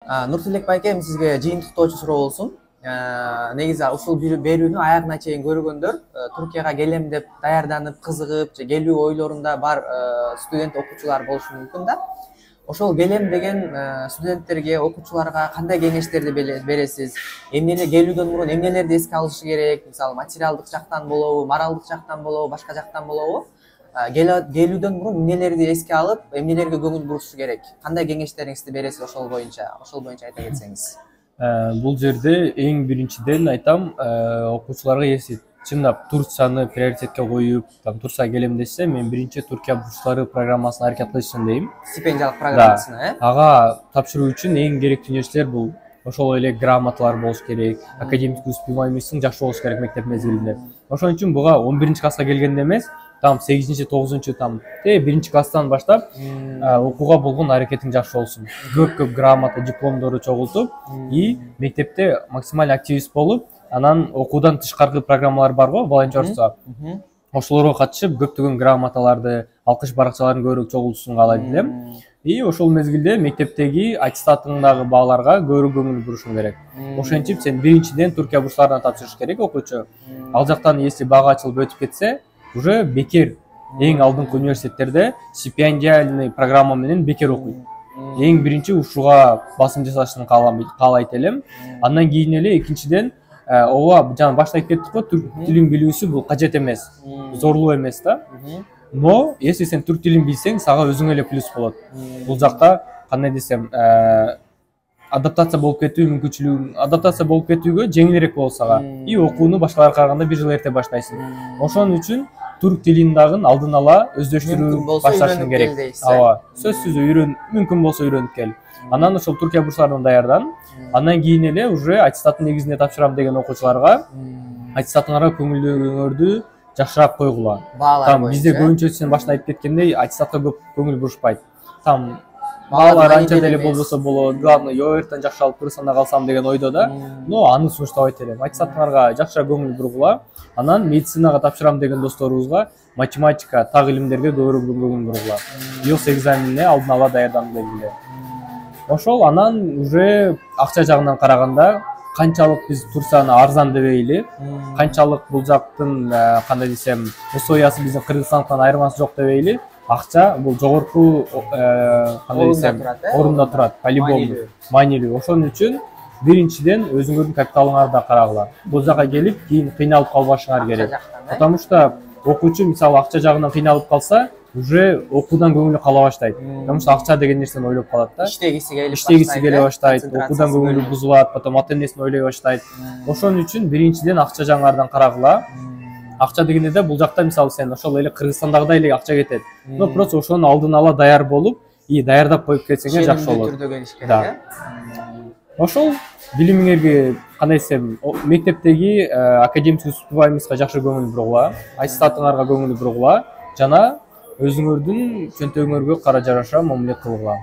Нуртилек байке, сизге жыйынтыктоочу суроо болсун. Негизи ушул берүүнү аягына чейин көргөндөр, Туркияга келем деп даярданып, кызыгып, же келүү ойлорунда бар студент окуучулар болушу мүмкүн да. Ошол келем деген студенттерге, окуучуларга кандай кеңештерди бересиз? Келүүдөн мурун эмнелерди эске алышы керек? Мисалы материалдык жактан болобу, моралдык жактан болобу, башка жактан болобу? Келүүдөн мурун эмнелерди эске алып, эмнелерге көңүл бурушу керек? Кандай кеңештериңизди бересиз ошол боюнча айта кетсеңиз? Бул жерде эң биринчиден айтам, окуучуларга если чындап Турцияны приоритетке коюп, Турцияга келем десе, мен биринчи Түркия бурчтары программасына аракет кылышсын дейм. Стипендиялык программасына, Ага тапшыруу үчүн эң керектүү нерселер бул ошол эле грамоталар болуш керек, академик успеваемостьуң жакшы болуш керек мектеп мезгилинде. Ошон үчүн буга 11 класска келгенде эмес, 8-9 1 класстан баштап окууга болгон аракетиң жакшы болсун. Көп грамота, дипломдорду чогултуп, и мектепте максималь активист болуп, анан окуудан тышкаркы программалар бар го, волонтерство. Ошолорго катышып, көптөгөн грамоталарды, алкыш баракчаларын көбүрөөк чогултушун каалайт элем. И ошол мезгилде мектептеги аттестатыңдагы бааларга көбүрөөк көңүл бурушуң керек. Ошентип сен биринчиден Түркия бурчтарына тапшырыш керек окуучу. Ал жактан если бага ачылып өтүп кетсе, уже бекер эң алдыңкы университеттерде стипендиальный программа менен бекер окуйт. Эң биринчи ушуга басым жасашын каалайт элем. Андан кийин эле экинчиден ооба жана башта айтып кеттик го, түрк тилин билүүсү бул кажет эмес, зорлуу эмес да. Но если сен түрк тилин билсең, сага өзүңө эле плюс болот. Бул жакта кандай десем, адаптация болуп кетүүгө жеңилирээк болот сага. И окууну башкаларга караганда 1 жыл эрте баштайсың. Ошон үчүн түрк тилин дагы алдын ала өздөштүрүү башташың керек. Ооба, сөзсүз мүмкүн болсо үйрөнүп кел. Анан ошол Түркия бурчтарына даярдан. Андан кийин эле уже аттестаттын негизинде тапшырам деген окуучуларга аттестатыңарга көңүлдөрүңөрдү жакшыраак койгула. Бизде көбүнчө сен башта айтып кеткендей аттестатка көп көңүл бурушпайт. Баалар анча деле болбосо болот, главное ОРТен жакшы алып Кыргызстанда калсам деген ойдо да. Но аны сунуштабайт элем. Аттестатыңарга жакшыраак көңүл бургула. Анан медицинага тапшырам деген досторубузга математика, так илимдерге көбүрөөк көңүл бургула. ИЭЛТС экзаменине алдын ала даярданып белгиле. Ошол анан уже акча жагынан караганда канчалык биз Турцияны арзан дебейли, канчалык бул жактын кандай десем, условиясы биздин Кыргызстандын айырмасы жок дебейли. Акча бул жогорку кандай десем, орунда турат, по-любому, маанилүү. Ошон үчүн биринчиден өзүңөрдүн капиталыңарды карагыла. Бул жака келип, кийин кыйналып калбашыңар керек. Потому что окуучу мисалы акча жагынан кыйналып калса, уже окуудан көңүлү кала баштайт. Потому что акча деген нерсени ойлоп калат да. Иштегиси келе баштайт, окуудан көңүлү бузулат, потом ата-энесин ойлой баштайт. Ошон үчүн биринчиден акча жагыңардан карагыла. Акча дегенде да бул жакта мисалы сен ошол эле Кыргызстандагыдай эле акча кетет. Но просто ошону алдын ала даяр болуп, и даярдап коюп кетсеңер жакшы болот. Да. Ошол билимиңерге кандай десем, мектептеги академик успеваемостька жакшы көңүл бургула, аттестатыңарга көңүл бургула, жана өзүңөрдүн чөнтөгүңөргө кара жараша мамиле кылгыла.